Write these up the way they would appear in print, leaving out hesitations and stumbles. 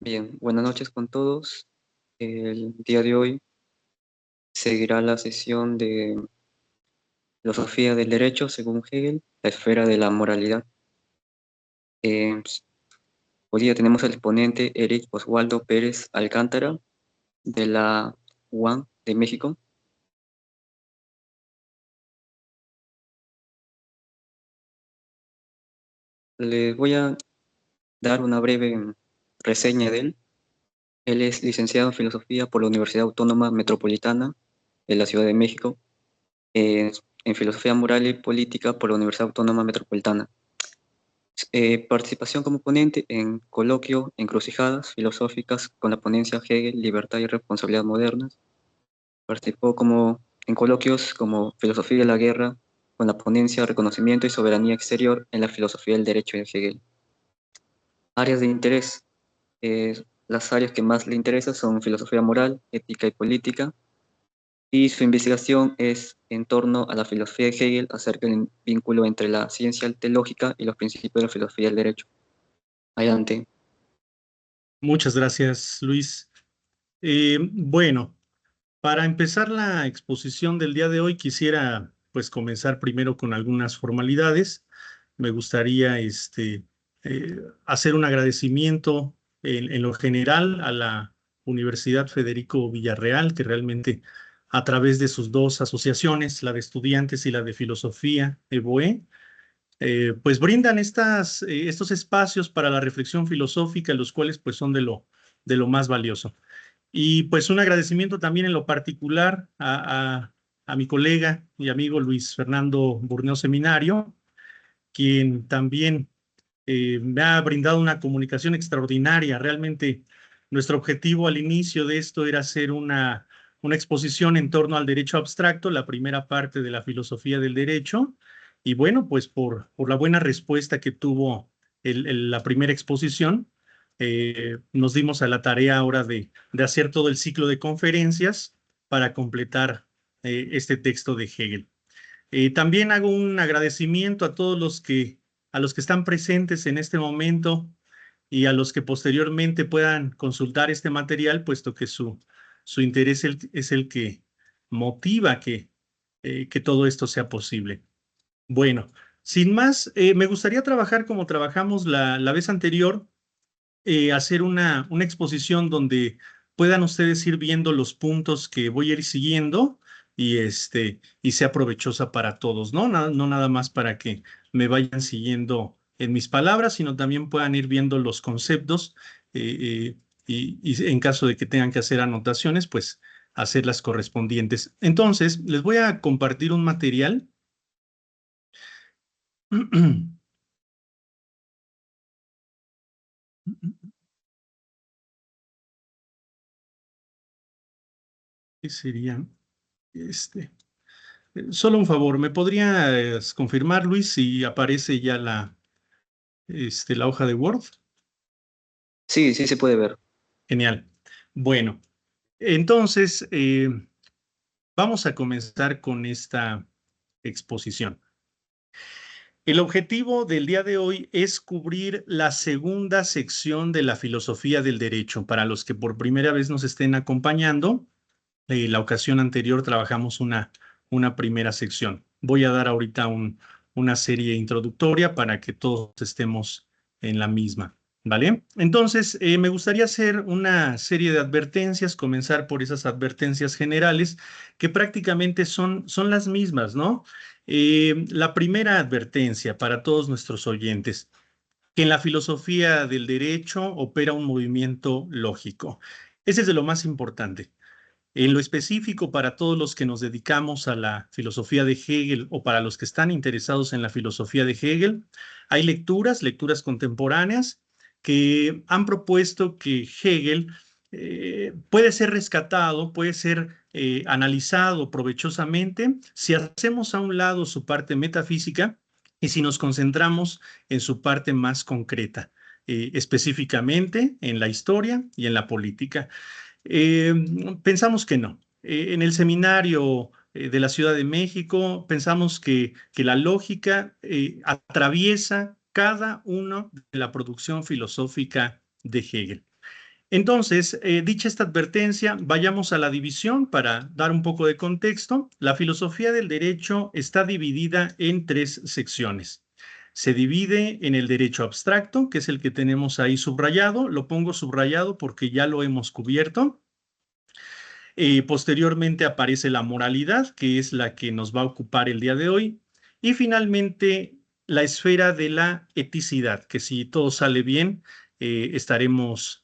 Bien, buenas noches con todos. El día de hoy seguirá la sesión de filosofía del derecho según Hegel, la esfera de la moralidad. Hoy día tenemos al exponente Eric Oswaldo Pérez Alcántara de la UAM de México. Les voy a dar una breve reseña de él. Él es licenciado en filosofía por la Universidad Autónoma Metropolitana de la Ciudad de México, eh, en filosofía moral y política por la Universidad Autónoma Metropolitana. Participación como ponente en coloquio Encrucijadas filosóficas con la ponencia Hegel, Libertad y Responsabilidad Modernas. Participó en coloquios como Filosofía de la Guerra con la ponencia Reconocimiento y Soberanía Exterior en la Filosofía del Derecho de Hegel. Áreas de interés. Las áreas que más le interesan son filosofía moral, ética y política, y su investigación es en torno a la filosofía de Hegel acerca del vínculo entre la ciencia teológica y los principios de la filosofía del derecho. Adelante. Muchas gracias, Luis. Bueno, para empezar la exposición del día de hoy, quisiera pues comenzar primero con algunas formalidades. Me gustaría hacer un agradecimiento en lo general a la Universidad Federico Villarreal, que realmente a través de sus dos asociaciones, la de estudiantes y la de filosofía, EBOE, pues brindan estos espacios para la reflexión filosófica, los cuales pues son de lo más valioso. Y pues un agradecimiento también en lo particular a mi colega y amigo Luis Fernando Burneo Seminario, quien también me ha brindado una comunicación extraordinaria. Realmente nuestro objetivo al inicio de esto era hacer una exposición en torno al derecho abstracto, la primera parte de la filosofía del derecho. Y bueno, pues por la buena respuesta que tuvo la primera exposición, nos dimos a la tarea ahora de hacer todo el ciclo de conferencias para completar este texto de Hegel. También hago un agradecimiento a todos a los que están presentes en este momento y a los que posteriormente puedan consultar este material, puesto que su interés es el que motiva que todo esto sea posible. Bueno, sin más, me gustaría trabajar como trabajamos la vez anterior, hacer una exposición donde puedan ustedes ir viendo los puntos que voy a ir siguiendo y sea provechosa para todos, ¿no? No nada más para que me vayan siguiendo en mis palabras, sino también puedan ir viendo los conceptos y en caso de que tengan que hacer anotaciones, pues hacer las correspondientes. Entonces, les voy a compartir un material. ¿Qué sería este? Solo un favor, ¿me podrías confirmar, Luis, si aparece ya la hoja de Word? Sí, sí se puede ver. Genial. Bueno, entonces vamos a comenzar con esta exposición. El objetivo del día de hoy es cubrir la segunda sección de la filosofía del derecho. Para los que por primera vez nos estén acompañando, la ocasión anterior trabajamos una primera sección. Voy a dar ahorita una serie introductoria para que todos estemos en la misma, ¿vale? Entonces, me gustaría hacer una serie de advertencias, comenzar por esas advertencias generales que prácticamente son las mismas, ¿no? La primera advertencia para todos nuestros oyentes, que en la filosofía del derecho opera un movimiento lógico. Ese es de lo más importante. En lo específico, para todos los que nos dedicamos a la filosofía de Hegel o para los que están interesados en la filosofía de Hegel, hay lecturas contemporáneas que han propuesto que Hegel puede ser rescatado, puede ser analizado provechosamente si hacemos a un lado su parte metafísica y si nos concentramos en su parte más concreta, específicamente en la historia y en la política. Eh, Pensamos que no. En el seminario de la Ciudad de México pensamos que la lógica atraviesa cada uno de la producción filosófica de Hegel. Entonces, dicha esta advertencia, vayamos a la división para dar un poco de contexto. La filosofía del derecho está dividida en tres secciones. Se divide en el derecho abstracto, que es el que tenemos ahí subrayado. Lo pongo subrayado porque ya lo hemos cubierto. Posteriormente aparece la moralidad, que es la que nos va a ocupar el día de hoy. Y finalmente, la esfera de la eticidad, que si todo sale bien, estaremos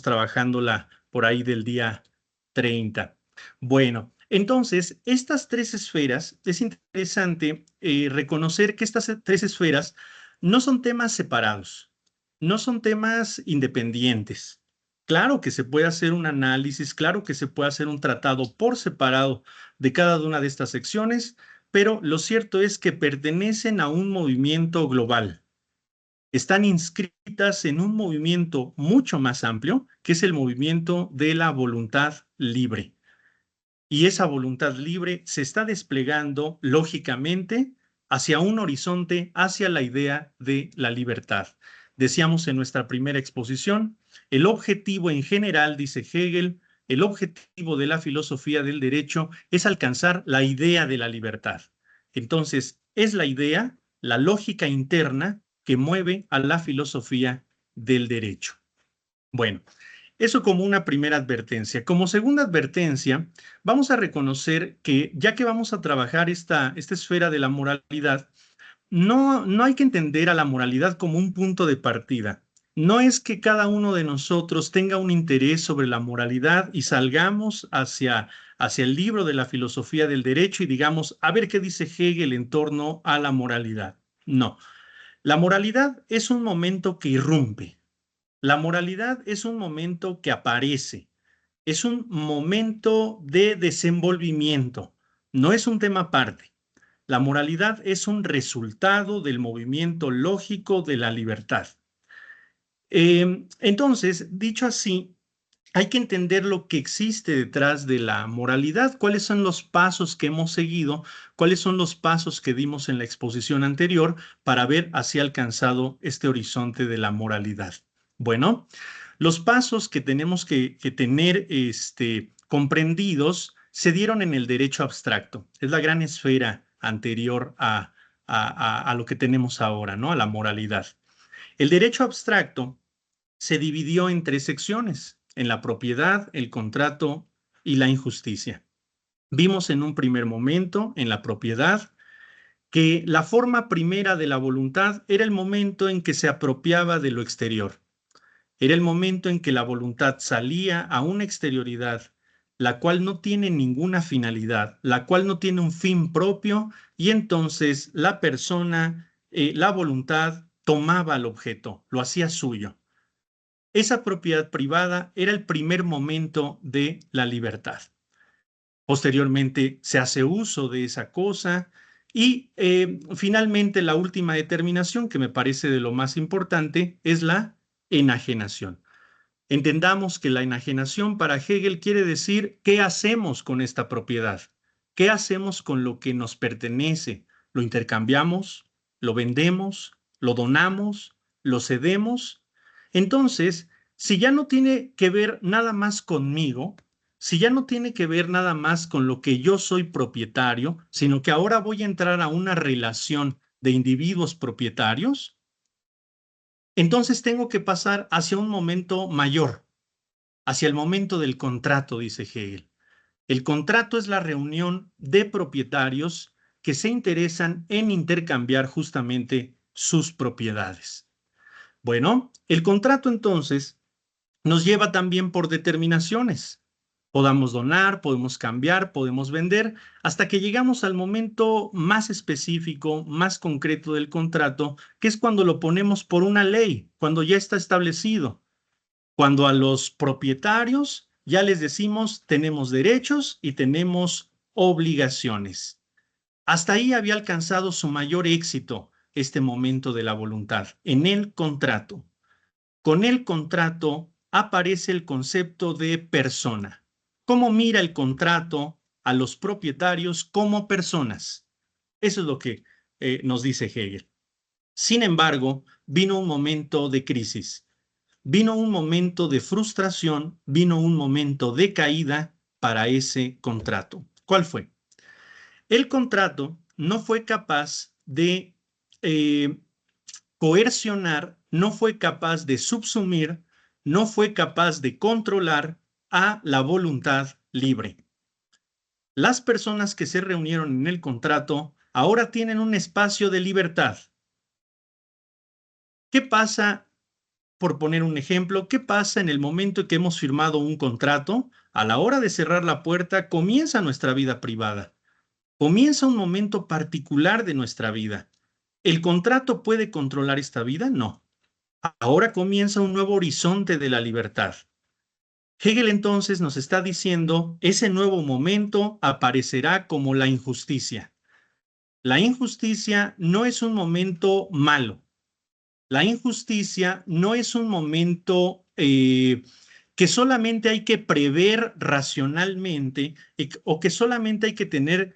trabajándola por ahí del día 30. Bueno, entonces, estas tres esferas, es interesante reconocer que estas tres esferas no son temas separados, no son temas independientes. Claro que se puede hacer un análisis, claro que se puede hacer un tratado por separado de cada una de estas secciones, pero lo cierto es que pertenecen a un movimiento global. Están inscritas en un movimiento mucho más amplio, que es el movimiento de la voluntad libre. Y esa voluntad libre se está desplegando lógicamente hacia un horizonte, hacia la idea de la libertad. Decíamos en nuestra primera exposición, el objetivo en general, dice Hegel, el objetivo de la filosofía del derecho es alcanzar la idea de la libertad. Entonces, es la idea, la lógica interna que mueve a la filosofía del derecho. Bueno, eso como una primera advertencia. Como segunda advertencia, vamos a reconocer que ya que vamos a trabajar esta esfera de la moralidad, no hay que entender a la moralidad como un punto de partida. No es que cada uno de nosotros tenga un interés sobre la moralidad y salgamos hacia el libro de la filosofía del derecho y digamos, a ver qué dice Hegel en torno a la moralidad. No, la moralidad es un momento que irrumpe. La moralidad es un momento que aparece, es un momento de desenvolvimiento, no es un tema aparte. La moralidad es un resultado del movimiento lógico de la libertad. Entonces, dicho así, hay que entender lo que existe detrás de la moralidad, cuáles son los pasos que hemos seguido, cuáles son los pasos que dimos en la exposición anterior para ver hacia alcanzado este horizonte de la moralidad. Bueno, los pasos que tenemos que tener comprendidos se dieron en el derecho abstracto. Es la gran esfera anterior a lo que tenemos ahora, ¿no? A la moralidad. El derecho abstracto se dividió en tres secciones, en la propiedad, el contrato y la injusticia. Vimos en un primer momento, en la propiedad, que la forma primera de la voluntad era el momento en que se apropiaba de lo exterior. Era el momento en que la voluntad salía a una exterioridad, la cual no tiene ninguna finalidad, la cual no tiene un fin propio, y entonces la persona, la voluntad, tomaba al objeto, lo hacía suyo. Esa propiedad privada era el primer momento de la libertad. Posteriormente se hace uso de esa cosa y finalmente la última determinación, que me parece de lo más importante, es la enajenación. Entendamos que la enajenación para Hegel quiere decir qué hacemos con esta propiedad, qué hacemos con lo que nos pertenece, lo intercambiamos, lo vendemos, lo donamos, lo cedemos. Entonces, si ya no tiene que ver nada más conmigo, si ya no tiene que ver nada más con lo que yo soy propietario, sino que ahora voy a entrar a una relación de individuos propietarios, entonces tengo que pasar hacia un momento mayor, hacia el momento del contrato, dice Hegel. El contrato es la reunión de propietarios que se interesan en intercambiar justamente sus propiedades. Bueno, el contrato entonces nos lleva también por determinaciones. Podamos donar, podemos cambiar, podemos vender, hasta que llegamos al momento más específico, más concreto del contrato, que es cuando lo ponemos por una ley, cuando ya está establecido. Cuando a los propietarios ya les decimos tenemos derechos y tenemos obligaciones. Hasta ahí había alcanzado su mayor éxito este momento de la voluntad, en el contrato. Con el contrato aparece el concepto de persona. ¿Cómo mira el contrato a los propietarios como personas? Eso es lo que nos dice Hegel. Sin embargo, vino un momento de crisis. vino un momento de frustración, vino un momento de caída para ese contrato. ¿Cuál fue? El contrato no fue capaz de eh, coercionar, no fue capaz de subsumir, no fue capaz de controlar a la voluntad libre. Las personas que se reunieron en el contrato ahora tienen un espacio de libertad. ¿Qué pasa, por poner un ejemplo, qué pasa en el momento en que hemos firmado un contrato? A la hora de cerrar la puerta comienza nuestra vida privada. Comienza un momento particular de nuestra vida. ¿El contrato puede controlar esta vida? No. Ahora comienza un nuevo horizonte de la libertad. Hegel entonces nos está diciendo, ese nuevo momento aparecerá como la injusticia. La injusticia no es un momento malo. La injusticia no es un momento que solamente hay que prever racionalmente o que solamente hay que tener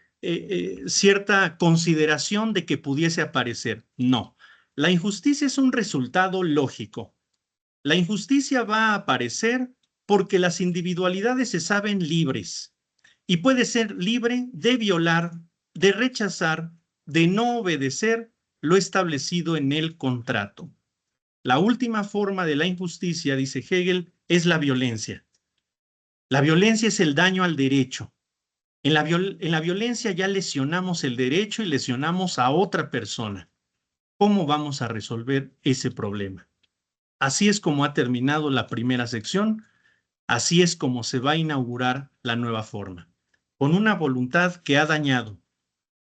cierta consideración de que pudiese aparecer. No, la injusticia es un resultado lógico. La injusticia va a aparecer porque las individualidades se saben libres y puede ser libre de violar, de rechazar, de no obedecer lo establecido en el contrato. La última forma de la injusticia, dice Hegel, es la violencia. La violencia es el daño al derecho. En la violencia ya lesionamos el derecho y lesionamos a otra persona. ¿Cómo vamos a resolver ese problema? Así es como ha terminado la primera sección, así es como se va a inaugurar la nueva forma, con una voluntad que ha dañado,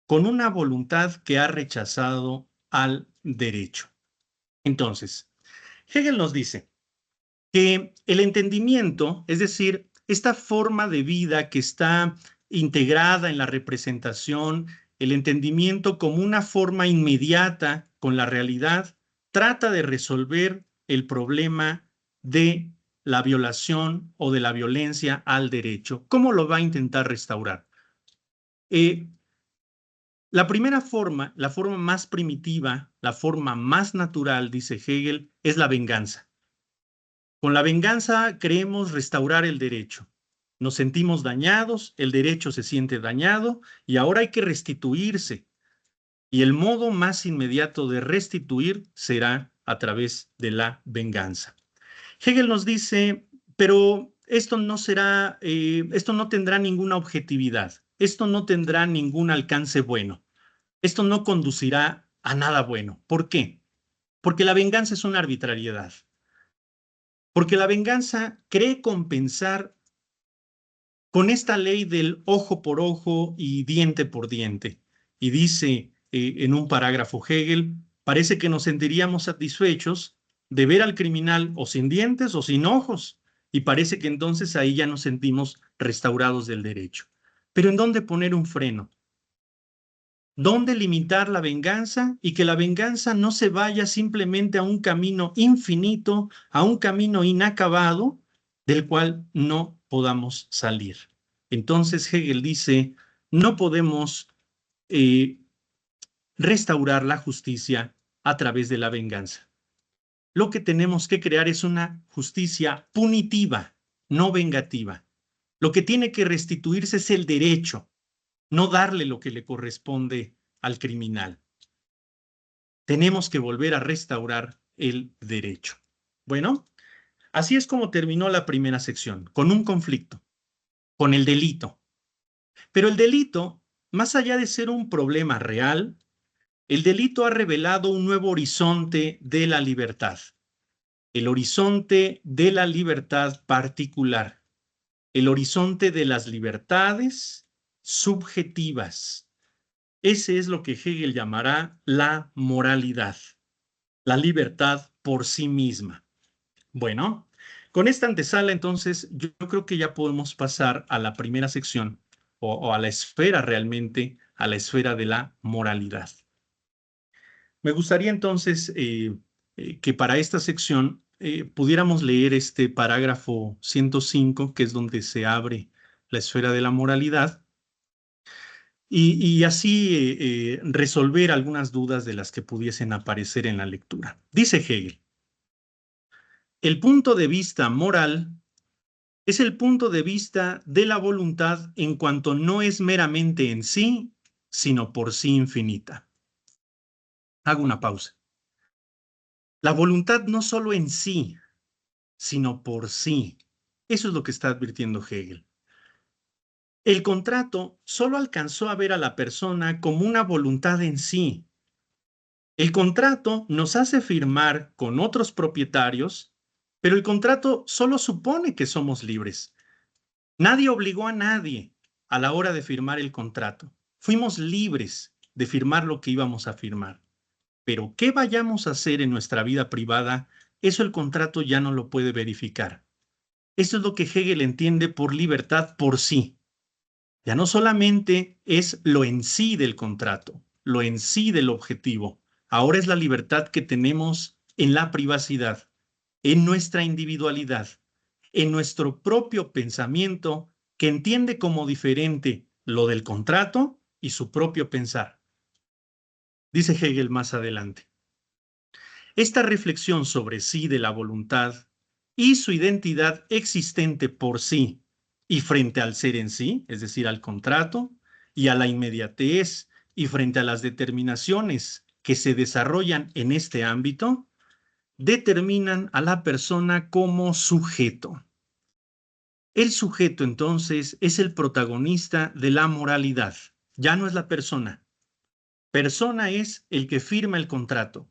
con una voluntad que ha rechazado al derecho. Entonces, Hegel nos dice que el entendimiento, es decir, esta forma de vida que está integrada en la representación, el entendimiento como una forma inmediata con la realidad, trata de resolver el problema de la violación o de la violencia al derecho. ¿Cómo lo va a intentar restaurar? Eh, la primera forma, la forma más primitiva, la forma más natural, dice Hegel, es la venganza. Con la venganza creemos restaurar el derecho. Nos sentimos dañados, el derecho se siente dañado y ahora hay que restituirse. Y el modo más inmediato de restituir será a través de la venganza. Hegel nos dice, pero esto no será, esto no tendrá ninguna objetividad, esto no tendrá ningún alcance bueno, esto no conducirá a nada bueno. ¿Por qué? Porque la venganza es una arbitrariedad. Porque la venganza cree compensar con esta ley del ojo por ojo y diente por diente. Y dice en un parágrafo Hegel, parece que nos sentiríamos satisfechos de ver al criminal o sin dientes o sin ojos. Y parece que entonces ahí ya nos sentimos restaurados del derecho. Pero ¿en dónde poner un freno? ¿Dónde limitar la venganza y que la venganza no se vaya simplemente a un camino infinito, a un camino inacabado del cual no podamos salir? Entonces Hegel dice, no podemos eh, restaurar la justicia a través de la venganza. Lo que tenemos que crear es una justicia punitiva, no vengativa. Lo que tiene que restituirse es el derecho, no darle lo que le corresponde al criminal. Tenemos que volver a restaurar el derecho. Bueno, así es como terminó la primera sección, con un conflicto, con el delito. Pero el delito, más allá de ser un problema real, el delito ha revelado un nuevo horizonte de la libertad, el horizonte de la libertad particular, el horizonte de las libertades subjetivas. Ese es lo que Hegel llamará la moralidad, la libertad por sí misma. Bueno, con esta antesala, entonces, yo creo que ya podemos pasar a la primera sección o a la esfera realmente, a la esfera de la moralidad. Me gustaría entonces que para esta sección pudiéramos leer este parágrafo 105, que es donde se abre la esfera de la moralidad, y así resolver algunas dudas de las que pudiesen aparecer en la lectura. Dice Hegel, El punto de vista moral es el punto de vista de la voluntad en cuanto no es meramente en sí, sino por sí infinita. Hago una pausa. La voluntad no solo en sí, sino por sí. Eso es lo que está advirtiendo Hegel. El contrato solo alcanzó a ver a la persona como una voluntad en sí. El contrato nos hace firmar con otros propietarios, pero el contrato solo supone que somos libres. Nadie obligó a nadie a la hora de firmar el contrato. Fuimos libres de firmar lo que íbamos a firmar. Pero qué vayamos a hacer en nuestra vida privada, eso el contrato ya no lo puede verificar. Eso es lo que Hegel entiende por libertad por sí. Ya no solamente es lo en sí del contrato, lo en sí del objetivo. Ahora es la libertad que tenemos en la privacidad, en nuestra individualidad, en nuestro propio pensamiento que entiende como diferente lo del contrato y su propio pensar. Dice Hegel más adelante. Esta reflexión sobre sí de la voluntad y su identidad existente por sí y frente al ser en sí, es decir, al contrato, y a la inmediatez y frente a las determinaciones que se desarrollan en este ámbito, determinan a la persona como sujeto. El sujeto, entonces, es el protagonista de la moralidad, ya no es la persona. Persona es el que firma el contrato,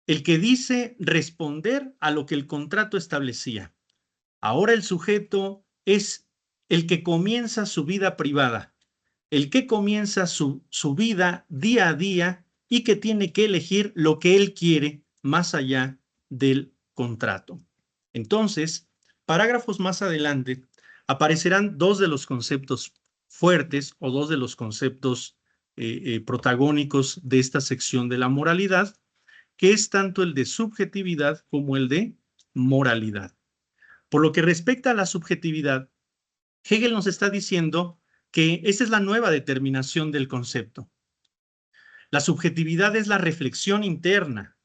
el que dice responder a lo que el contrato establecía. Ahora el sujeto es el que comienza su vida privada, el que comienza su vida día a día y que tiene que elegir lo que él quiere más allá del contrato. Entonces, parágrafos más adelante aparecerán dos de los conceptos fuertes o dos de los conceptos protagónicos de esta sección de la moralidad, que es tanto el de subjetividad como el de moralidad. Por lo que respecta a la subjetividad, Hegel nos está diciendo que esa es la nueva determinación del concepto. La subjetividad es la reflexión interna.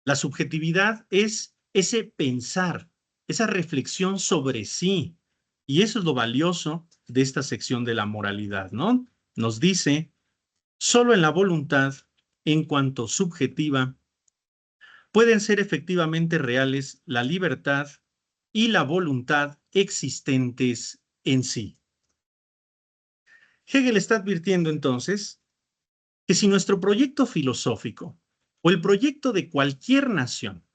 La subjetividad es ese pensar, esa reflexión sobre sí. Y eso es lo valioso de esta sección de la moralidad, ¿no? Nos dice, solo en la voluntad, en cuanto subjetiva, pueden ser efectivamente reales la libertad y la voluntad existentes en sí. Hegel está advirtiendo entonces que si nuestro proyecto filosófico o el proyecto de cualquier nación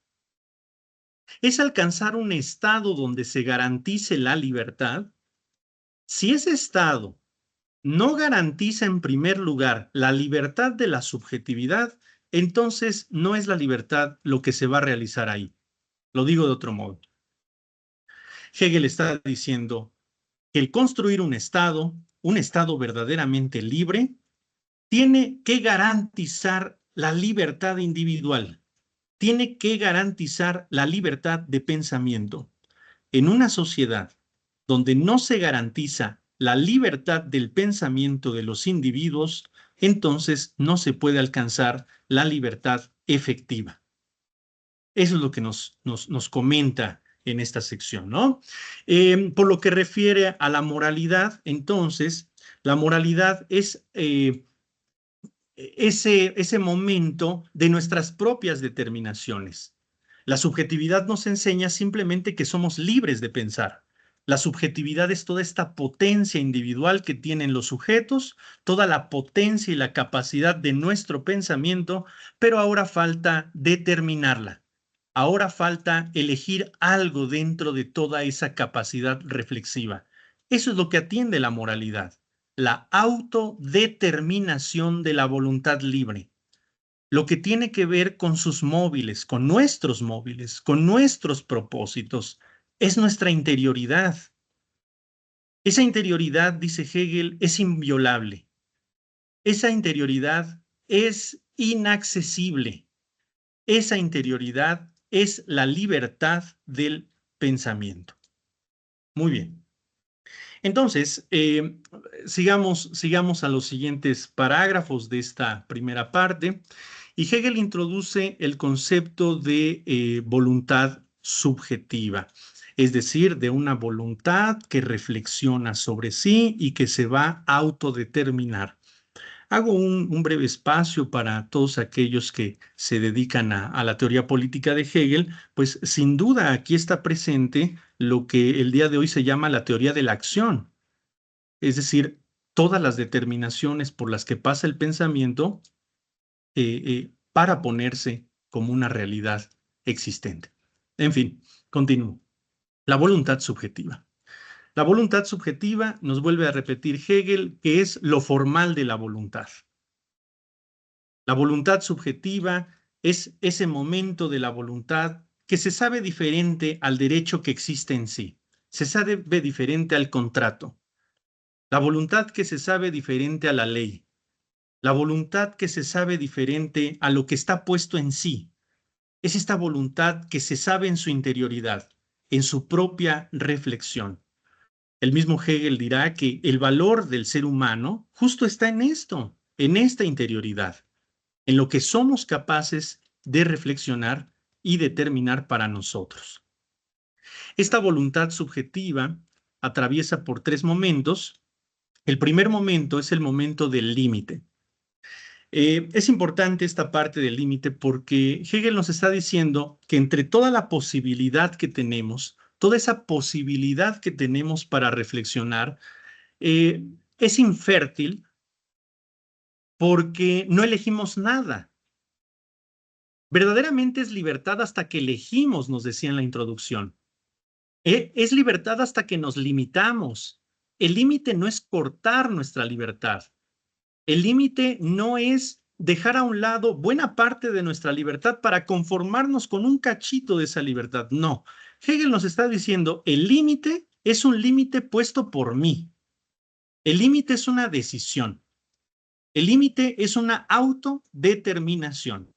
es alcanzar un estado donde se garantice la libertad, si ese estado no garantiza en primer lugar la libertad de la subjetividad, entonces no es la libertad lo que se va a realizar ahí. Lo digo de otro modo. Hegel está diciendo que el construir un estado verdaderamente libre, tiene que garantizar la libertad individual, tiene que garantizar la libertad de pensamiento. En una sociedad donde no se garantiza la libertad del pensamiento de los individuos, entonces no se puede alcanzar la libertad efectiva. Eso es lo que nos comenta en esta sección, ¿no? Por lo que refiere a la moralidad, entonces, la moralidad es ese momento de nuestras propias determinaciones. La subjetividad nos enseña simplemente que somos libres de pensar. La subjetividad es toda esta potencia individual que tienen los sujetos, toda la potencia y la capacidad de nuestro pensamiento, pero ahora falta determinarla. Ahora falta elegir algo dentro de toda esa capacidad reflexiva. Eso es lo que atiende la moralidad, la autodeterminación de la voluntad libre, lo que tiene que ver con sus móviles, con nuestros propósitos, es nuestra interioridad. Esa interioridad, dice Hegel, es inviolable. Esa interioridad es inaccesible. Esa interioridad es la libertad del pensamiento. Muy bien. Entonces, sigamos a los siguientes parágrafos de esta primera parte. Y Hegel introduce el concepto de voluntad subjetiva, es decir, de una voluntad que reflexiona sobre sí y que se va a autodeterminar. Hago un breve espacio para todos aquellos que se dedican a la teoría política de Hegel, pues sin duda aquí está presente lo que el día de hoy se llama la teoría de la acción, es decir, todas las determinaciones por las que pasa el pensamiento para ponerse como una realidad existente. En fin, continúo. La voluntad subjetiva. La voluntad subjetiva, nos vuelve a repetir Hegel, que es lo formal de la voluntad. La voluntad subjetiva es ese momento de la voluntad que se sabe diferente al derecho que existe en sí, se sabe diferente al contrato, la voluntad que se sabe diferente a la ley, la voluntad que se sabe diferente a lo que está puesto en sí. Es esta voluntad que se sabe en su interioridad, en su propia reflexión. El mismo Hegel dirá que el valor del ser humano justo está en esto, en esta interioridad, en lo que somos capaces de reflexionar y determinar para nosotros. Esta voluntad subjetiva atraviesa por tres momentos. El primer momento es el momento del límite. Es importante esta parte del límite porque Hegel nos está diciendo que entre toda la posibilidad que tenemos, toda esa posibilidad que tenemos para reflexionar, es infértil porque no elegimos nada. Verdaderamente es libertad hasta que elegimos, nos decía en la introducción. Es libertad hasta que nos limitamos. El límite no es cortar nuestra libertad. El límite no es dejar a un lado buena parte de nuestra libertad para conformarnos con un cachito de esa libertad. No. Hegel nos está diciendo, el límite es un límite puesto por mí. El límite es una decisión. El límite es una autodeterminación.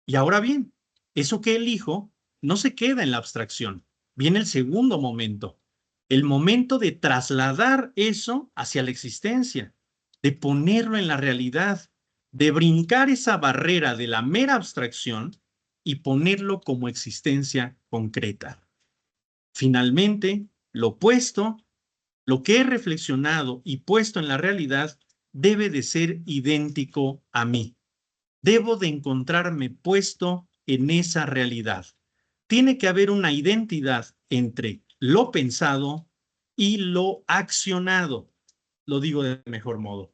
Y ahora bien, eso que elijo no se queda en la abstracción. Viene el segundo momento, el momento de trasladar eso hacia la existencia, de ponerlo en la realidad, de brincar esa barrera de la mera abstracción y ponerlo como existencia concreta. Finalmente, lo opuesto, lo que he reflexionado y puesto en la realidad, debe de ser idéntico a mí. Debo de encontrarme puesto en esa realidad. Tiene que haber una identidad entre lo pensado y lo accionado. Lo digo de mejor modo.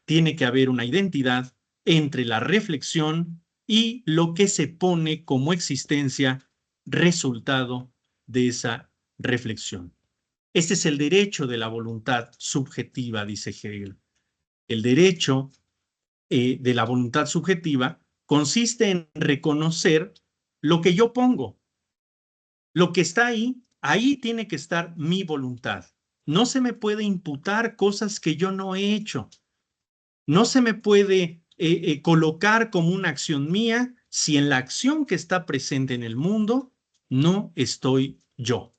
Tiene que haber una identidad entre la reflexión y lo que se pone como existencia resultado de esa reflexión. Este es el derecho de la voluntad subjetiva, dice Hegel. El derecho de la voluntad subjetiva consiste en reconocer lo que yo pongo. Lo que está ahí, ahí tiene que estar mi voluntad. No se me puede imputar cosas que yo no he hecho. No se me puede colocar como una acción mía si en la acción que está presente en el mundo no estoy yo.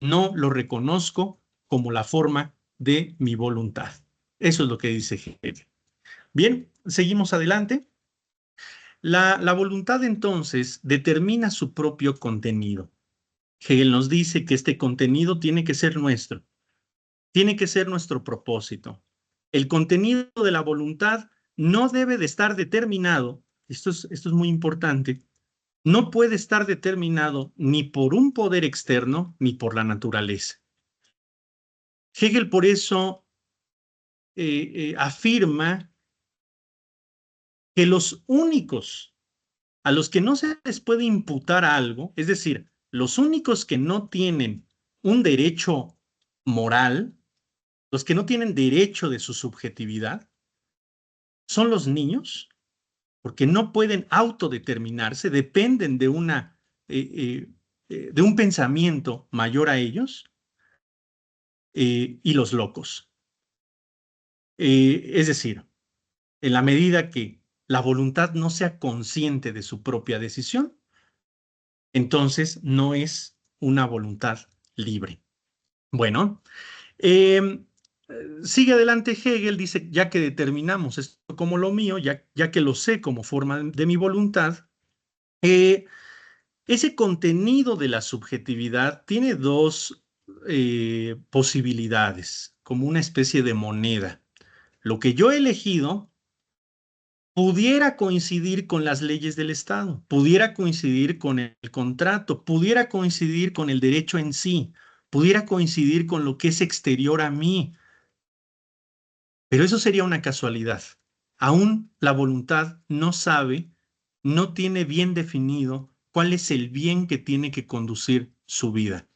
No lo reconozco como la forma de mi voluntad. Eso es lo que dice Hegel. Bien, seguimos adelante. La voluntad entonces determina su propio contenido. Hegel nos dice que este contenido tiene que ser nuestro, tiene que ser nuestro propósito. El contenido de la voluntad no debe de estar determinado, esto es muy importante, no puede estar determinado ni por un poder externo ni por la naturaleza. Hegel por eso afirma que los únicos a los que no se les puede imputar algo, es decir, los únicos que no tienen un derecho moral, los que no tienen derecho de su subjetividad, son los niños, porque no pueden autodeterminarse, dependen de un pensamiento mayor a ellos, y los locos. Es decir, en la medida que la voluntad no sea consciente de su propia decisión, entonces no es una voluntad libre. Bueno, Eh, Sigue adelante Hegel, dice, ya que determinamos esto como lo mío, ya que lo sé como forma de mi voluntad, eh, ese contenido de la subjetividad tiene dos posibilidades, como una especie de moneda. Lo que yo he elegido pudiera coincidir con las leyes del Estado, pudiera coincidir con el contrato, pudiera coincidir con el derecho en sí, pudiera coincidir con lo que es exterior a mí, pero eso sería una casualidad. Aún la voluntad no sabe, no tiene bien definido cuál es el bien que tiene que conducir su vida.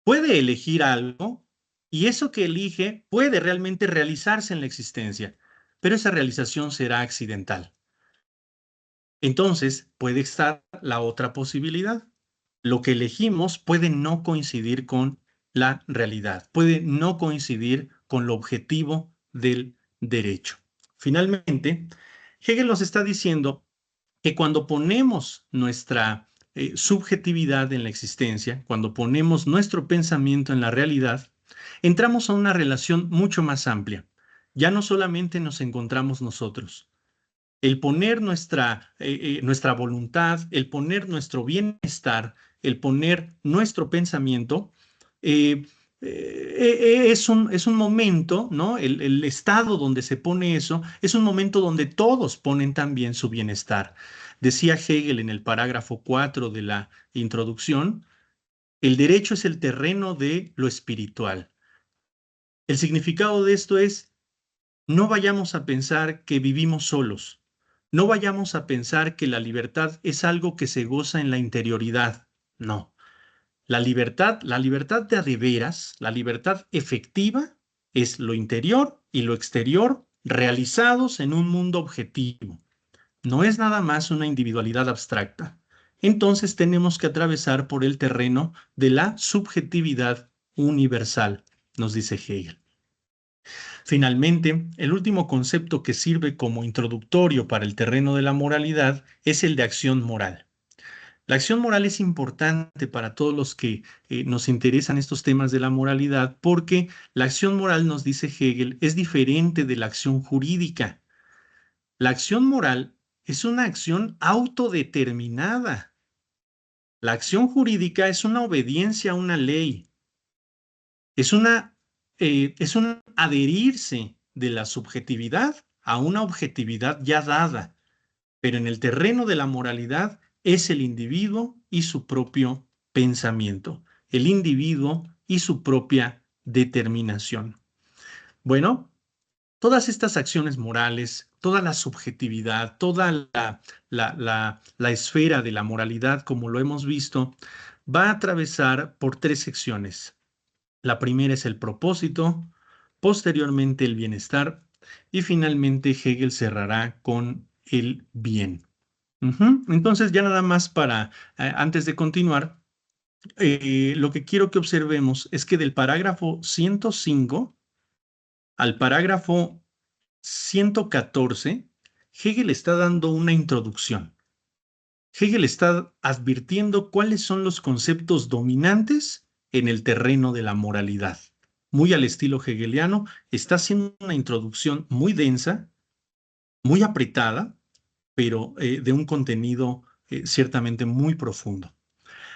Puede elegir algo y eso que elige puede realmente realizarse en la existencia, pero esa realización será accidental. Entonces puede estar la otra posibilidad. Lo que elegimos puede no coincidir con la realidad, puede no coincidir con lo objetivo del derecho. Finalmente, Hegel nos está diciendo que cuando ponemos nuestra subjetividad en la existencia, cuando ponemos nuestro pensamiento en la realidad, entramos a una relación mucho más amplia. Ya no solamente nos encontramos nosotros. El poner nuestra voluntad, el poner nuestro bienestar, el poner nuestro pensamiento, eh, es un momento, ¿no? El estado donde se pone eso es un momento donde todos ponen también su bienestar. Decía Hegel en el parágrafo 4 de la introducción, el derecho es el terreno de lo espiritual. El significado de esto es no vayamos a pensar que vivimos solos. No vayamos a pensar que la libertad es algo que se goza en la interioridad. No. La libertad de a de veras, la libertad efectiva, es lo interior y lo exterior realizados en un mundo objetivo. No es nada más una individualidad abstracta. Entonces tenemos que atravesar por el terreno de la subjetividad universal, nos dice Hegel. Finalmente, el último concepto que sirve como introductorio para el terreno de la moralidad es el de acción moral. La acción moral es importante para todos los que nos interesan estos temas de la moralidad porque la acción moral, nos dice Hegel, es diferente de la acción jurídica. La acción moral es una acción autodeterminada. La acción jurídica es una obediencia a una ley. Es un adherirse de la subjetividad a una objetividad ya dada, pero en el terreno de la moralidad es el individuo y su propio pensamiento, el individuo y su propia determinación. Bueno, todas estas acciones morales, toda la subjetividad, toda la esfera de la moralidad, como lo hemos visto, va a atravesar por tres secciones. La primera es el propósito, posteriormente el bienestar y finalmente Hegel cerrará con el bien. Entonces, ya nada más antes de continuar, lo que quiero que observemos es que del parágrafo 105 al parágrafo 114, Hegel está dando una introducción. Hegel está advirtiendo cuáles son los conceptos dominantes en el terreno de la moralidad. Muy al estilo hegeliano, está haciendo una introducción muy densa, muy apretada, pero de un contenido ciertamente muy profundo.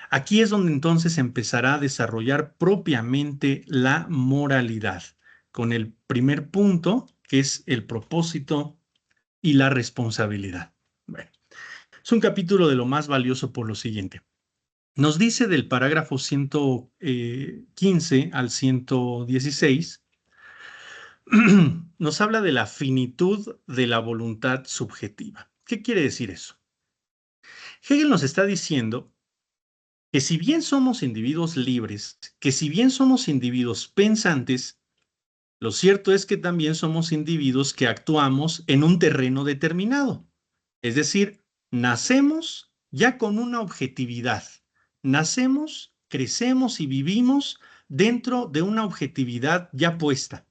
Aquí es donde entonces empezará a desarrollar propiamente la moralidad, con el primer punto, que es el propósito y la responsabilidad. Bueno, es un capítulo de lo más valioso por lo siguiente. Nos dice del parágrafo 115 al 116, nos habla de la finitud de la voluntad subjetiva. ¿Qué quiere decir eso? Hegel nos está diciendo que si bien somos individuos libres, que si bien somos individuos pensantes, lo cierto es que también somos individuos que actuamos en un terreno determinado. Es decir, nacemos ya con una objetividad. Nacemos, crecemos y vivimos dentro de una objetividad ya puesta.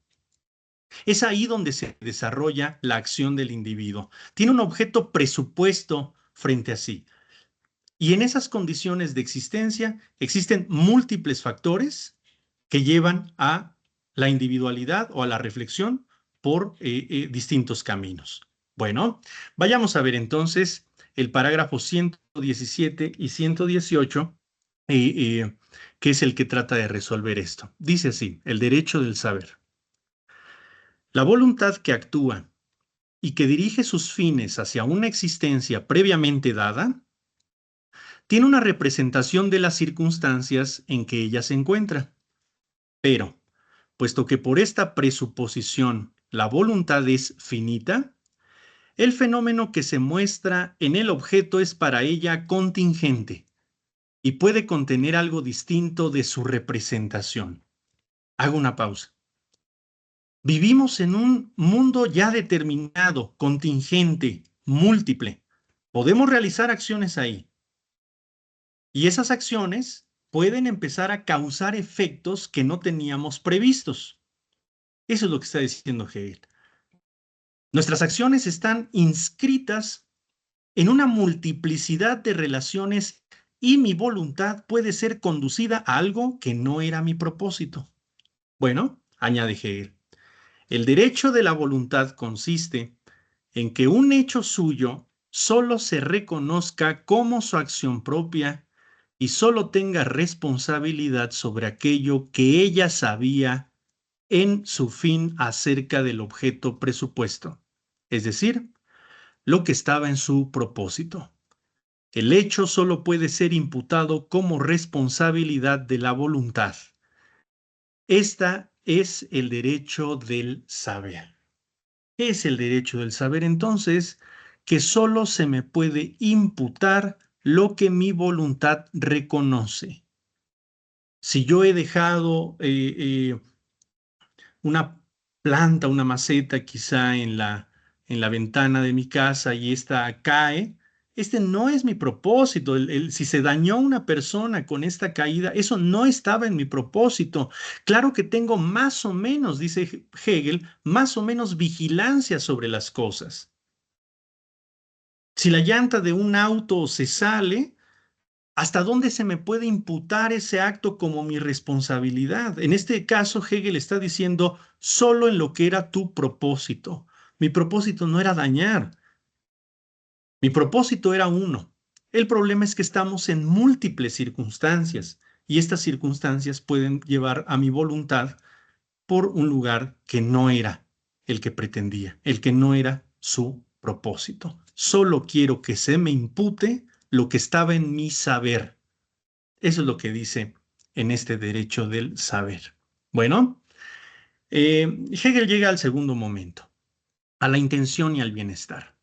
Es ahí donde se desarrolla la acción del individuo. Tiene un objeto presupuesto frente a sí. Y en esas condiciones de existencia existen múltiples factores que llevan a la individualidad o a la reflexión por distintos caminos. Bueno, vayamos a ver entonces el parágrafo 117 y 118, que es el que trata de resolver esto. Dice así: el derecho del saber. La voluntad que actúa y que dirige sus fines hacia una existencia previamente dada, tiene una representación de las circunstancias en que ella se encuentra. Pero, puesto que por esta presuposición la voluntad es finita, el fenómeno que se muestra en el objeto es para ella contingente y puede contener algo distinto de su representación. Hago una pausa. Vivimos en un mundo ya determinado, contingente, múltiple. Podemos realizar acciones ahí. Y esas acciones pueden empezar a causar efectos que no teníamos previstos. Eso es lo que está diciendo Hegel. Nuestras acciones están inscritas en una multiplicidad de relaciones y mi voluntad puede ser conducida a algo que no era mi propósito. Bueno, añade Hegel, el derecho de la voluntad consiste en que un hecho suyo solo se reconozca como su acción propia y solo tenga responsabilidad sobre aquello que ella sabía en su fin acerca del objeto presupuesto, es decir, lo que estaba en su propósito. El hecho solo puede ser imputado como responsabilidad de la voluntad. Esta es el derecho del saber. Es el derecho del saber entonces que solo se me puede imputar lo que mi voluntad reconoce. Si yo he dejado una planta, una maceta quizá en la ventana de mi casa y esta cae, este no es mi propósito. Si se dañó una persona con esta caída, eso no estaba en mi propósito. Claro que tengo más o menos, dice Hegel, más o menos vigilancia sobre las cosas. Si la llanta de un auto se sale, ¿hasta dónde se me puede imputar ese acto como mi responsabilidad? En este caso, Hegel está diciendo solo en lo que era tu propósito. Mi propósito no era dañar, mi propósito era uno. El problema es que estamos en múltiples circunstancias y estas circunstancias pueden llevar a mi voluntad por un lugar que no era el que pretendía, el que no era su propósito. Solo quiero que se me impute lo que estaba en mi saber. Eso es lo que dice en este derecho del saber. Bueno, Hegel llega al segundo momento, a la intención y al bienestar.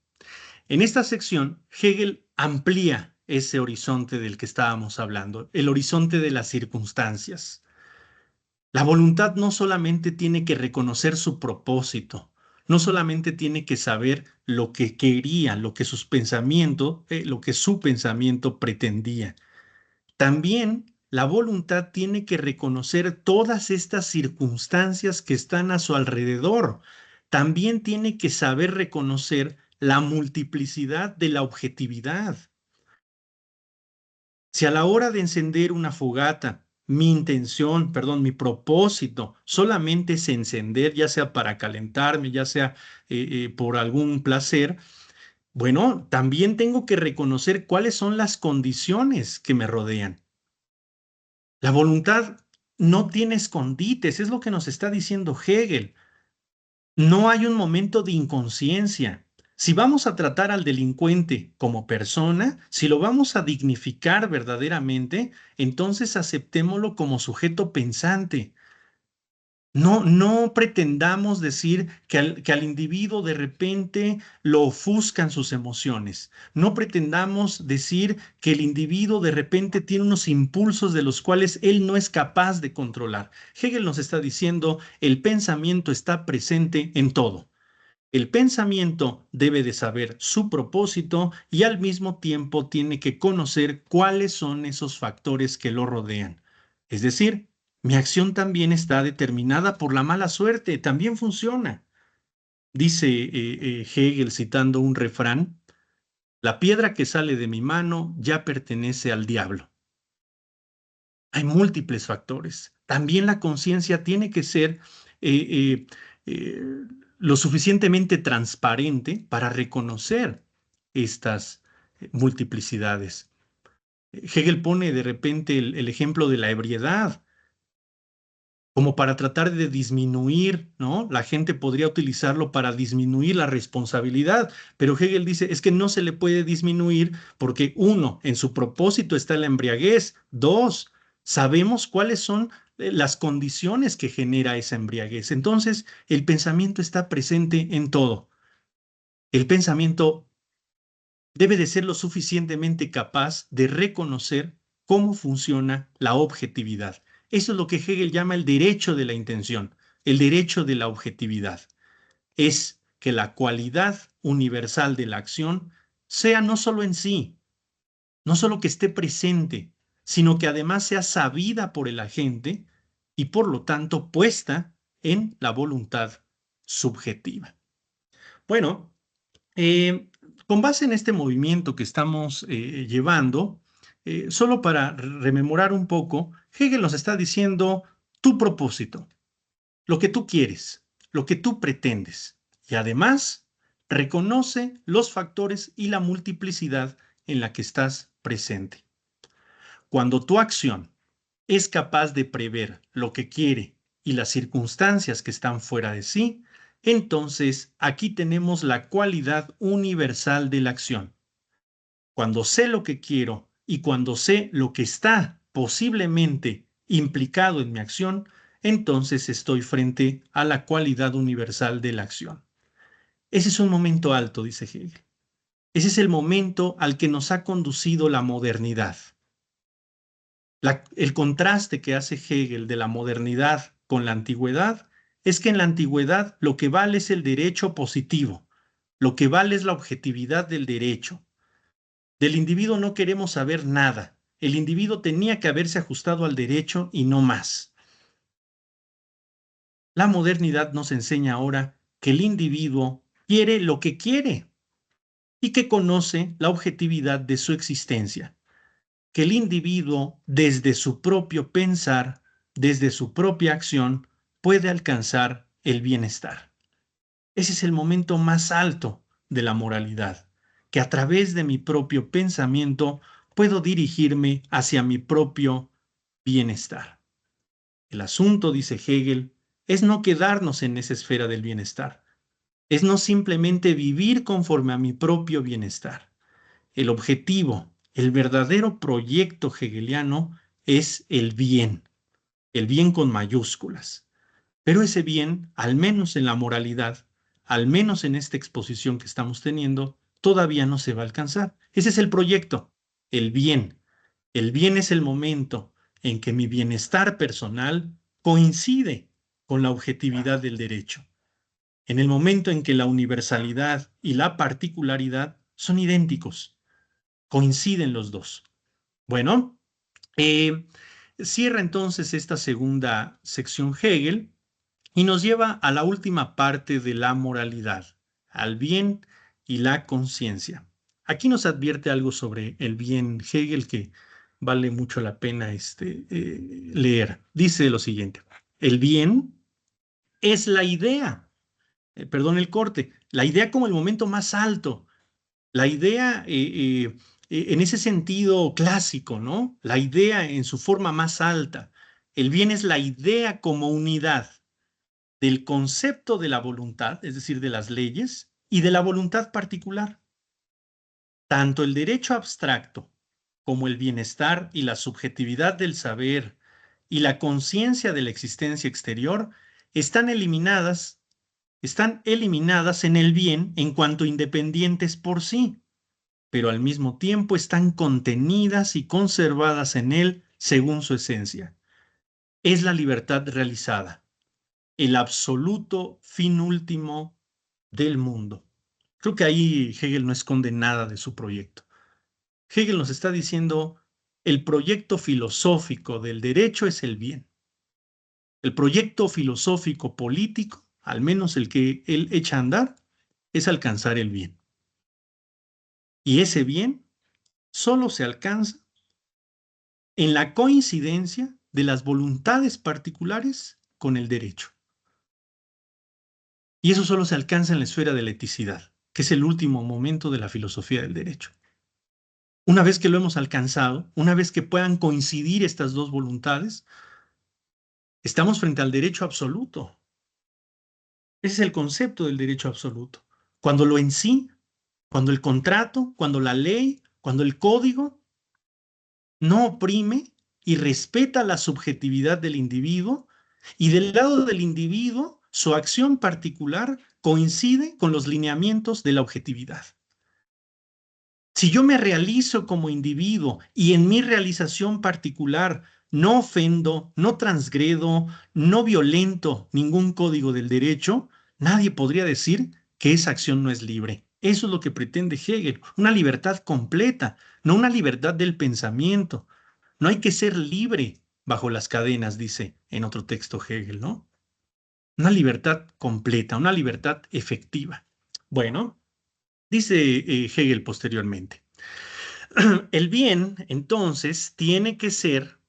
En esta sección, Hegel amplía ese horizonte del que estábamos hablando, el horizonte de las circunstancias. La voluntad no solamente tiene que reconocer su propósito, no solamente tiene que saber lo que quería, lo que lo que su pensamiento pretendía. También la voluntad tiene que reconocer todas estas circunstancias que están a su alrededor. También tiene que saber reconocer la multiplicidad de la objetividad. Si a la hora de encender una fogata, mi propósito solamente es encender, ya sea para calentarme, ya sea por algún placer, bueno, también tengo que reconocer cuáles son las condiciones que me rodean. La voluntad no tiene escondites, es lo que nos está diciendo Hegel. No hay un momento de inconsciencia. Si vamos a tratar al delincuente como persona, si lo vamos a dignificar verdaderamente, entonces aceptémoslo como sujeto pensante. No pretendamos decir que al individuo de repente lo ofuscan sus emociones. No pretendamos decir que el individuo de repente tiene unos impulsos de los cuales él no es capaz de controlar. Hegel nos está diciendo, el pensamiento está presente en todo. El pensamiento debe de saber su propósito y al mismo tiempo tiene que conocer cuáles son esos factores que lo rodean. Es decir, mi acción también está determinada por la mala suerte, también funciona. Dice Hegel citando un refrán, la piedra que sale de mi mano ya pertenece al diablo. Hay múltiples factores. También la conciencia tiene que ser eh, eh, lo suficientemente transparente para reconocer estas multiplicidades. Hegel pone de repente el ejemplo de la ebriedad como para tratar de disminuir, ¿no? La gente podría utilizarlo para disminuir la responsabilidad, pero Hegel dice, es que no se le puede disminuir porque uno, en su propósito está la embriaguez, dos, sabemos cuáles son las condiciones que genera esa embriaguez. Entonces, el pensamiento está presente en todo. El pensamiento debe de ser lo suficientemente capaz de reconocer cómo funciona la objetividad. Eso es lo que Hegel llama el derecho de la intención, el derecho de la objetividad. Es que la cualidad universal de la acción sea no solo en sí, no solo que esté presente, sino que además sea sabida por el agente y por lo tanto puesta en la voluntad subjetiva. Bueno, eh, con base en este movimiento que estamos llevando, solo para rememorar un poco, Hegel nos está diciendo tu propósito, lo que tú quieres, lo que tú pretendes, y además reconoce los factores y la multiplicidad en la que estás presente. Cuando tu acción es capaz de prever lo que quiere y las circunstancias que están fuera de sí, entonces aquí tenemos la cualidad universal de la acción. Cuando sé lo que quiero y cuando sé lo que está posiblemente implicado en mi acción, entonces estoy frente a la cualidad universal de la acción. Ese es un momento alto, dice Hegel. Ese es el momento al que nos ha conducido la modernidad. El contraste que hace Hegel de la modernidad con la antigüedad es que en la antigüedad lo que vale es el derecho positivo, lo que vale es la objetividad del derecho. Del individuo no queremos saber nada. El individuo tenía que haberse ajustado al derecho y no más. La modernidad nos enseña ahora que el individuo quiere lo que quiere y que conoce la objetividad de su existencia, que el individuo, desde su propio pensar, desde su propia acción, puede alcanzar el bienestar. Ese es el momento más alto de la moralidad, que a través de mi propio pensamiento puedo dirigirme hacia mi propio bienestar. El asunto, dice Hegel, es no quedarnos en esa esfera del bienestar, es no simplemente vivir conforme a mi propio bienestar. El objetivo, el verdadero proyecto hegeliano es el bien con mayúsculas. Pero ese bien, al menos en la moralidad, al menos en esta exposición que estamos teniendo, todavía no se va a alcanzar. Ese es el proyecto, el bien. El bien es el momento en que mi bienestar personal coincide con la objetividad del derecho. En el momento en que la universalidad y la particularidad son idénticos, coinciden los dos. Bueno, eh, cierra entonces esta segunda sección Hegel y nos lleva a la última parte de la moralidad, al bien y la conciencia. Aquí nos advierte algo sobre el bien Hegel que vale mucho la pena leer. Dice lo siguiente, el bien es la idea, perdón el corte, la idea como el momento más alto, la idea en ese sentido clásico, ¿no? La idea en su forma más alta. El bien es la idea como unidad del concepto de la voluntad, es decir, de las leyes, y de la voluntad particular. Tanto el derecho abstracto como el bienestar y la subjetividad del saber y la conciencia de la existencia exterior están eliminadas en el bien en cuanto independientes por sí, pero al mismo tiempo están contenidas y conservadas en él según su esencia. Es la libertad realizada, el absoluto fin último del mundo. Creo que ahí Hegel no esconde nada de su proyecto. Hegel nos está diciendo, el proyecto filosófico del derecho es el bien. El proyecto filosófico político, al menos el que él echa a andar, es alcanzar el bien. Y ese bien solo se alcanza en la coincidencia de las voluntades particulares con el derecho. Y eso solo se alcanza en la esfera de la eticidad, que es el último momento de la filosofía del derecho. Una vez que lo hemos alcanzado, una vez que puedan coincidir estas dos voluntades, estamos frente al derecho absoluto. Ese es el concepto del derecho absoluto. Cuando lo en sí, cuando el contrato, cuando la ley, cuando el código no oprime y respeta la subjetividad del individuo, y del lado del individuo, su acción particular coincide con los lineamientos de la objetividad. Si yo me realizo como individuo y en mi realización particular no ofendo, no transgredo, no violento ningún código del derecho, nadie podría decir que esa acción no es libre. Eso es lo que pretende Hegel, una libertad completa, no una libertad del pensamiento. No hay que ser libre bajo las cadenas, dice en otro texto Hegel, ¿no? Una libertad completa, una libertad efectiva. Bueno, dice Hegel posteriormente. El bien, entonces, tiene que ser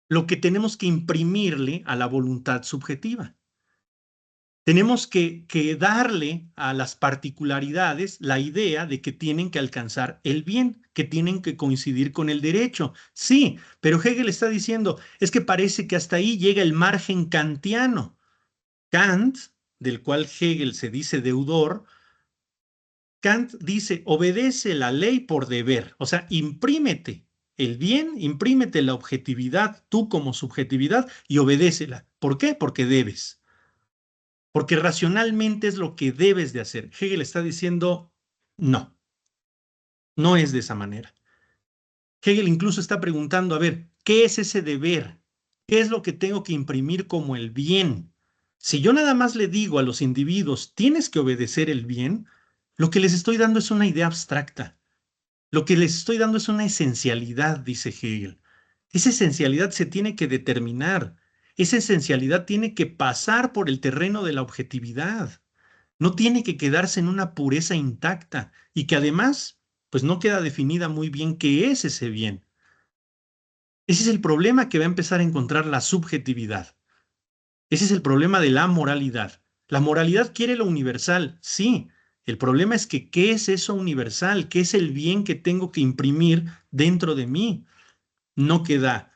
lo que tenemos que imprimirle a la voluntad subjetiva. Tenemos que darle a las particularidades la idea de que tienen que alcanzar el bien, que tienen que coincidir con el derecho. Sí, pero Hegel está diciendo, es que parece que hasta ahí llega el margen kantiano. Kant, del cual Hegel se dice deudor, Kant dice, obedece la ley por deber, o sea, imprímete el bien, imprímete la objetividad, tú como subjetividad, y obedécela. ¿Por qué? Porque debes. Porque racionalmente es lo que debes de hacer. Hegel está diciendo, no, no es de esa manera. Hegel incluso está preguntando, a ver, ¿qué es ese deber? ¿Qué es lo que tengo que imprimir como el bien? Si yo nada más le digo a los individuos, tienes que obedecer el bien, lo que les estoy dando es una idea abstracta. Lo que les estoy dando es una esencialidad, dice Hegel. Esa esencialidad se tiene que determinar. Esa esencialidad tiene que pasar por el terreno de la objetividad. No tiene que quedarse en una pureza intacta y que además, pues no queda definida muy bien qué es ese bien. Ese es el problema que va a empezar a encontrar la subjetividad. Ese es el problema de la moralidad. La moralidad quiere lo universal, sí. El problema es que, ¿qué es eso universal? ¿Qué es el bien que tengo que imprimir dentro de mí? No queda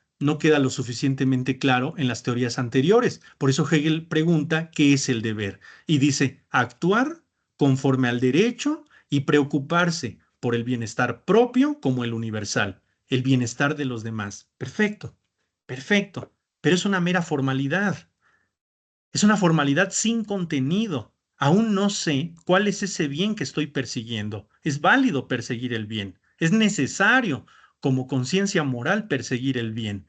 lo suficientemente claro en las teorías anteriores. Por eso Hegel pregunta, ¿qué es el deber? Y dice, actuar conforme al derecho y preocuparse por el bienestar propio como el universal, el bienestar de los demás. Perfecto, perfecto. Pero es una mera formalidad. Es una formalidad sin contenido. Aún no sé cuál es ese bien que estoy persiguiendo. Es válido perseguir el bien. Es necesario, como conciencia moral, perseguir el bien.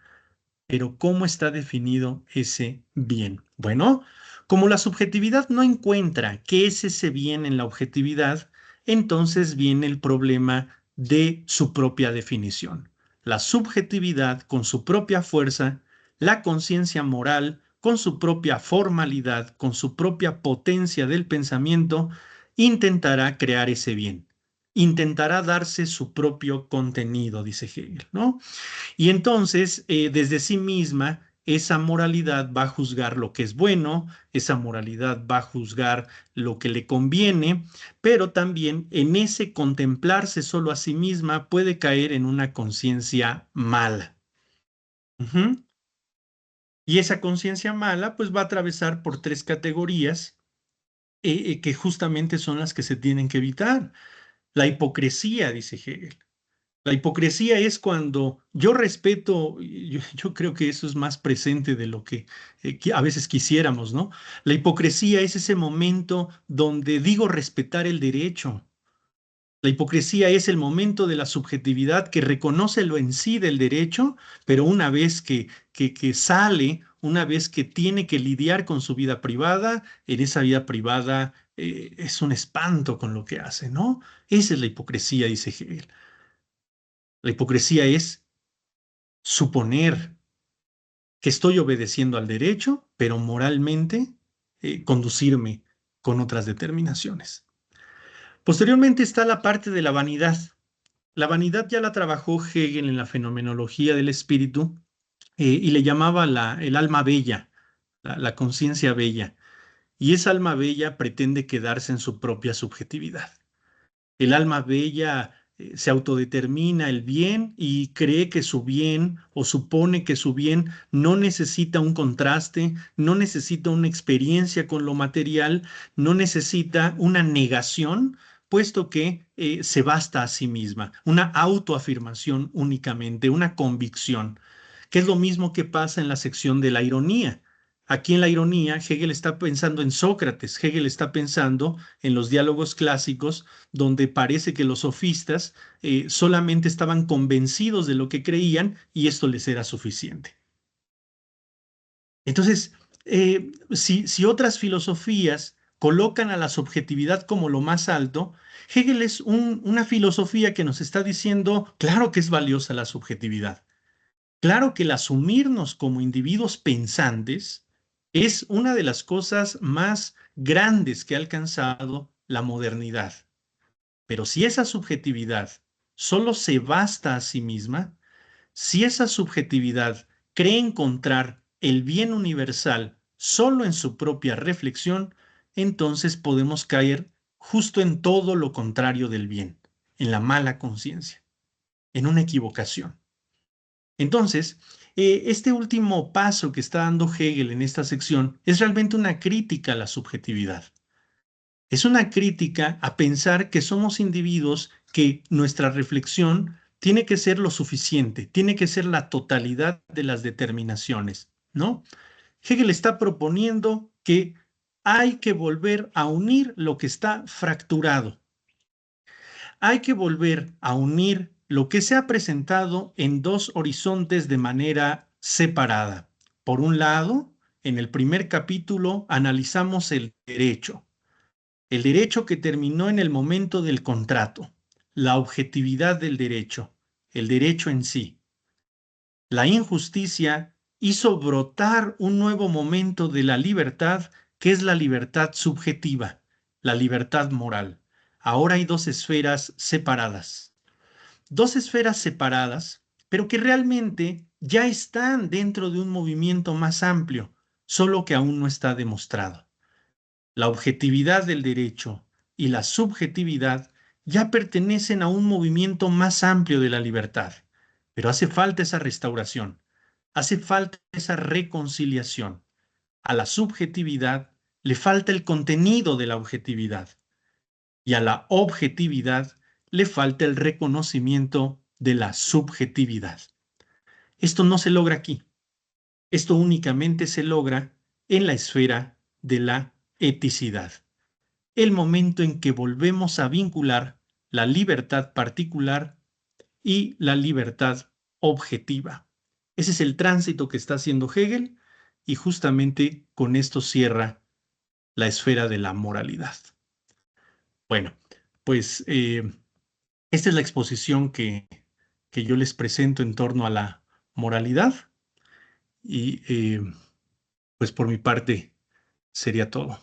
Pero ¿cómo está definido ese bien? Bueno, como la subjetividad no encuentra qué es ese bien en la objetividad, entonces viene el problema de su propia definición. La subjetividad con su propia fuerza, la conciencia moral con su propia formalidad, con su propia potencia del pensamiento, intentará crear ese bien. Intentará darse su propio contenido, dice Hegel, ¿no? Y entonces, desde sí misma, esa moralidad va a juzgar lo que es bueno, esa moralidad va a juzgar lo que le conviene, pero también en ese contemplarse solo a sí misma puede caer en una conciencia mala. Ujú. Y esa conciencia mala, pues va a atravesar por tres categorías que justamente son las que se tienen que evitar. La hipocresía, dice Hegel. La hipocresía es cuando yo respeto, yo creo que eso es más presente de lo que a veces quisiéramos, ¿no? La hipocresía es ese momento donde digo respetar el derecho. La hipocresía es el momento de la subjetividad que reconoce lo en sí del derecho, pero una vez que sale, una vez que tiene que lidiar con su vida privada, en esa vida privada es un espanto con lo que hace, ¿no? Esa es la hipocresía, dice Hegel. La hipocresía es suponer que estoy obedeciendo al derecho, pero moralmente conducirme con otras determinaciones. Posteriormente está la parte de la vanidad. La vanidad ya la trabajó Hegel en la fenomenología del espíritu y le llamaba el alma bella, la conciencia bella. Y esa alma bella pretende quedarse en su propia subjetividad. El alma bella se autodetermina el bien y cree que su bien o supone que su bien no necesita un contraste, no necesita una experiencia con lo material, no necesita una negación, puesto que se basta a sí misma, una autoafirmación únicamente, una convicción, que es lo mismo que pasa en la sección de la ironía. Aquí en la ironía, Hegel está pensando en Sócrates, Hegel está pensando en los diálogos clásicos donde parece que los sofistas solamente estaban convencidos de lo que creían y esto les era suficiente. Entonces, si otras filosofías colocan a la subjetividad como lo más alto, Hegel es una filosofía que nos está diciendo, claro que es valiosa la subjetividad, claro que el asumirnos como individuos pensantes es una de las cosas más grandes que ha alcanzado la modernidad. Pero si esa subjetividad solo se basta a sí misma, si esa subjetividad cree encontrar el bien universal solo en su propia reflexión, entonces podemos caer justo en todo lo contrario del bien, en la mala conciencia, en una equivocación. Entonces, este último paso que está dando Hegel en esta sección es realmente una crítica a la subjetividad. Es una crítica a pensar que somos individuos que nuestra reflexión tiene que ser lo suficiente, tiene que ser la totalidad de las determinaciones, ¿no? Hegel está proponiendo que hay que volver a unir lo que está fracturado. Hay que volver a unir lo que se ha presentado en dos horizontes de manera separada. Por un lado, en el primer capítulo analizamos el derecho que terminó en el momento del contrato, la objetividad del derecho, el derecho en sí. La injusticia hizo brotar un nuevo momento de la libertad, que es la libertad subjetiva, la libertad moral. Ahora hay dos esferas separadas, pero que realmente ya están dentro de un movimiento más amplio, solo que aún no está demostrado. La objetividad del derecho y la subjetividad ya pertenecen a un movimiento más amplio de la libertad, pero hace falta esa restauración, hace falta esa reconciliación. A la subjetividad le falta el contenido de la objetividad y a la objetividad le falta el reconocimiento de la subjetividad. Esto no se logra aquí, esto únicamente se logra en la esfera de la eticidad, el momento en que volvemos a vincular la libertad particular y la libertad objetiva. Ese es el tránsito que está haciendo Hegel y justamente con esto cierra la esfera de la moralidad. Bueno, pues esta es la exposición que yo les presento en torno a la moralidad y pues por mi parte sería todo.